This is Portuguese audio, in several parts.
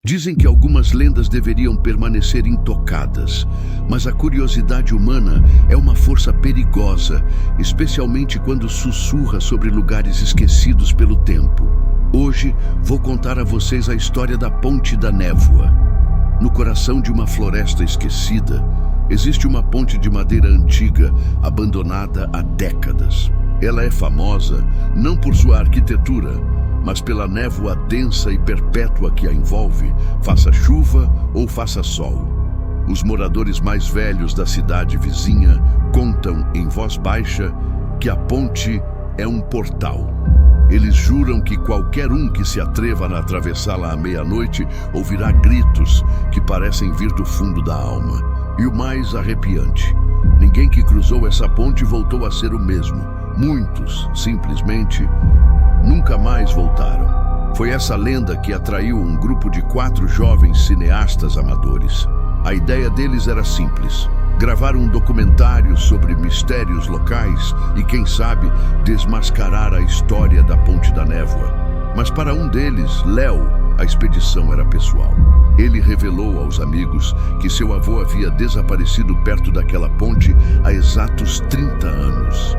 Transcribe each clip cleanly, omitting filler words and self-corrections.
Dizem que algumas lendas deveriam permanecer intocadas, mas a curiosidade humana é uma força perigosa, especialmente quando sussurra sobre lugares esquecidos pelo tempo. Hoje vou contar a vocês a história da Ponte da Névoa. No coração de uma floresta esquecida, existe uma ponte de madeira antiga, abandonada há décadas. Ela é famosa não por sua arquitetura, mas pela névoa densa e perpétua que a envolve, faça chuva ou faça sol. Os moradores mais velhos da cidade vizinha contam em voz baixa que a ponte é um portal. Eles juram que qualquer um que se atreva a atravessá-la à meia-noite ouvirá gritos que parecem vir do fundo da alma. E o mais arrepiante, ninguém que cruzou essa ponte voltou a ser o mesmo. Muitos, simplesmente, nunca mais voltaram. Foi essa lenda que atraiu um grupo de 4 jovens cineastas amadores. A ideia deles era simples: gravar um documentário sobre mistérios locais e, quem sabe, desmascarar a história da Ponte da Névoa. Mas para um deles, Léo, a expedição era pessoal. Ele revelou aos amigos que seu avô havia desaparecido perto daquela ponte há exatos 30 anos.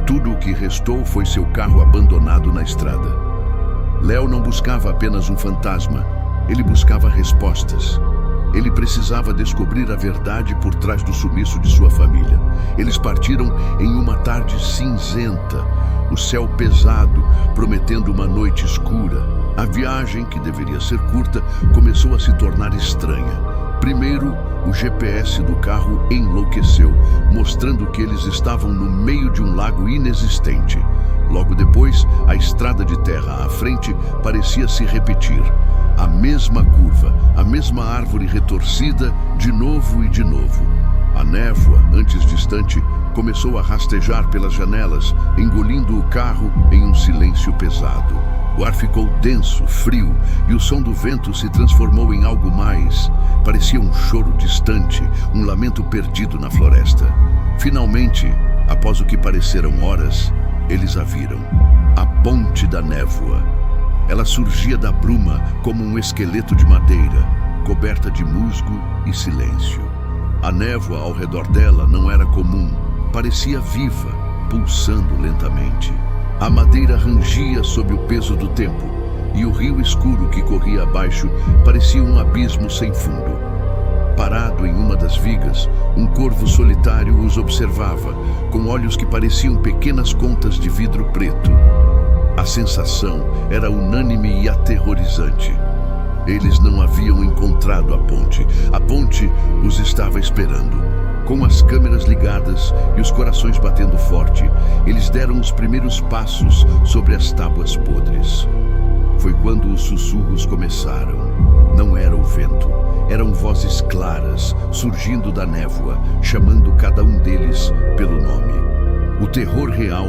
Tudo o que restou foi seu carro abandonado na estrada. Léo não buscava apenas um fantasma, ele buscava respostas. Ele precisava descobrir a verdade por trás do sumiço de sua família. Eles partiram em uma tarde cinzenta, o céu pesado, prometendo uma noite escura. A viagem, que deveria ser curta, começou a se tornar estranha. Primeiro, o GPS do carro enlouqueceu, mostrando que eles estavam no meio de um lago inexistente. Logo depois, a estrada de terra à frente parecia se repetir. A mesma curva, a mesma árvore retorcida, de novo e de novo. A névoa, antes distante, começou a rastejar pelas janelas, engolindo o carro em um silêncio pesado. O ar ficou denso, frio, e o som do vento se transformou em algo mais. Parecia um choro distante, um lamento perdido na floresta. Finalmente, após o que pareceram horas, eles a viram. A Ponte da Névoa. Ela surgia da bruma como um esqueleto de madeira, coberta de musgo e silêncio. A névoa ao redor dela não era comum, parecia viva, pulsando lentamente. A madeira rangia sob o peso do tempo, e o rio escuro que corria abaixo parecia um abismo sem fundo. Parado em uma das vigas, um corvo solitário os observava, com olhos que pareciam pequenas contas de vidro preto. A sensação era unânime e aterrorizante. Eles não haviam encontrado a ponte. A ponte os estava esperando. Com as câmeras ligadas e os corações batendo forte, eles deram os primeiros passos sobre as tábuas podres. Foi quando os sussurros começaram. Não era o vento, eram vozes claras, surgindo da névoa, chamando cada um deles pelo nome. O terror real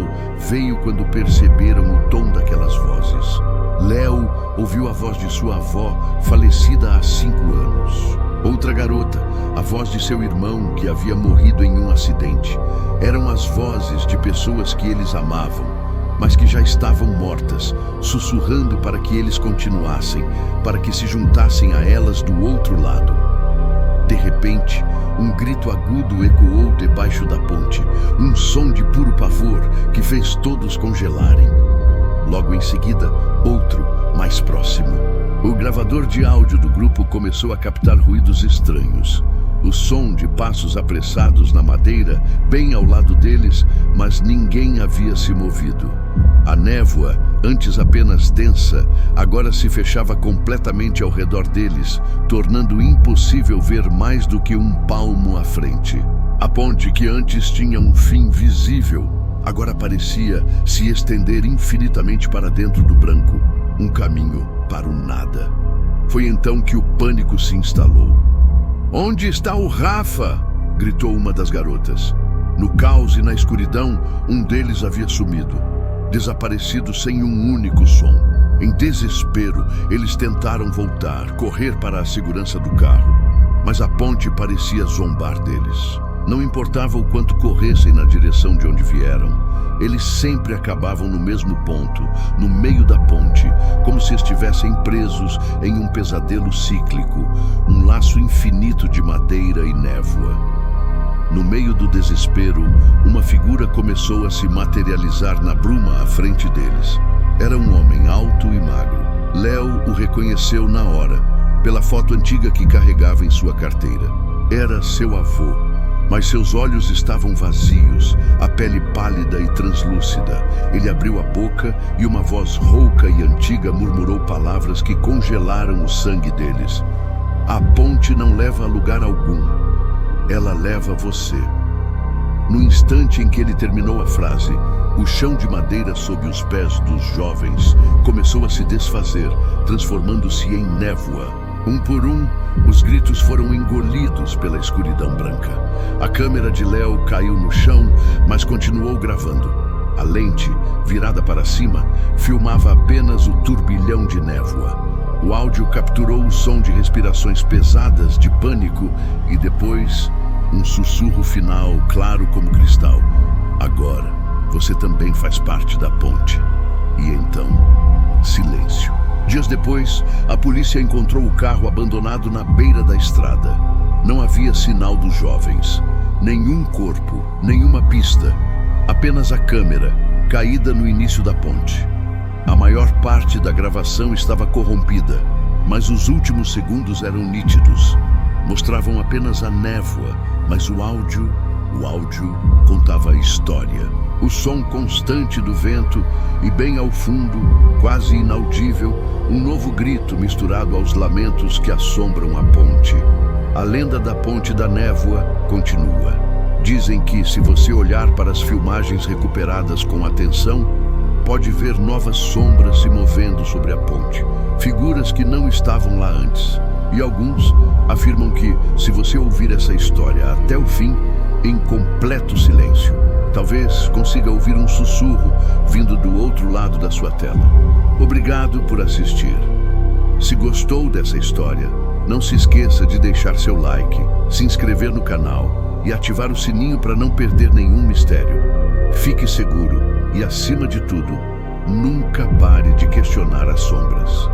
veio quando perceberam o tom daquelas vozes. Léo ouviu a voz de sua avó, falecida há 5 anos. Outra garota, a voz de seu irmão, que havia morrido em um acidente. Eram as vozes de pessoas que eles amavam, mas que já estavam mortas, sussurrando para que eles continuassem, para que se juntassem a elas do outro lado. De repente, um grito agudo ecoou debaixo da ponte, um som de puro pavor que fez todos congelarem. Logo em seguida, outro, mais próximo. O gravador de áudio do grupo começou a captar ruídos estranhos. O som de passos apressados na madeira, bem ao lado deles, mas ninguém havia se movido. A névoa, antes apenas densa, agora se fechava completamente ao redor deles, tornando impossível ver mais do que um palmo à frente. A ponte, que antes tinha um fim visível, agora parecia se estender infinitamente para dentro do branco, um caminho para o nada. Foi então que o pânico se instalou. "Onde está o Rafa?" gritou uma das garotas. No caos e na escuridão, um deles havia sumido, desaparecido sem um único som. Em desespero, eles tentaram voltar, correr para a segurança do carro, mas a ponte parecia zombar deles. Não importava o quanto corressem na direção de onde vieram, eles sempre acabavam no mesmo ponto, no meio da ponte, como se estivessem presos em um pesadelo cíclico, um laço infinito de madeira e névoa. No meio do desespero, uma figura começou a se materializar na bruma à frente deles. Era um homem alto e magro. Léo o reconheceu na hora, pela foto antiga que carregava em sua carteira. Era seu avô, mas seus olhos estavam vazios, a pele pálida e translúcida. Ele abriu a boca e uma voz rouca e antiga murmurou palavras que congelaram o sangue deles. A ponte não leva a lugar algum. Ela leva você. No instante em que ele terminou a frase, o chão de madeira sob os pés dos jovens começou a se desfazer, transformando-se em névoa. Um por um, os gritos foram engolidos pela escuridão branca. A câmera de Léo caiu no chão, mas continuou gravando. A lente, virada para cima, filmava apenas o turbilhão de névoa. O áudio capturou o som de respirações pesadas de pânico e depois um sussurro final claro como cristal. Agora, você também faz parte da ponte. E então, silêncio. Dias depois, a polícia encontrou o carro abandonado na beira da estrada. Não havia sinal dos jovens, nenhum corpo, nenhuma pista, apenas a câmera, caída no início da ponte. A maior parte da gravação estava corrompida, mas os últimos segundos eram nítidos. Mostravam apenas a névoa, mas o áudio contava a história. O som constante do vento e bem ao fundo, quase inaudível, um novo grito misturado aos lamentos que assombram a ponte. A lenda da Ponte da Névoa continua. Dizem que, se você olhar para as filmagens recuperadas com atenção, pode ver novas sombras se movendo sobre a ponte, figuras que não estavam lá antes. E alguns afirmam que, se você ouvir essa história até o fim, em completo silêncio, talvez consiga ouvir um sussurro vindo do outro lado da sua tela. Obrigado por assistir. Se gostou dessa história, não se esqueça de deixar seu like, se inscrever no canal e ativar o sininho para não perder nenhum mistério. Fique seguro e, acima de tudo, nunca pare de questionar as sombras.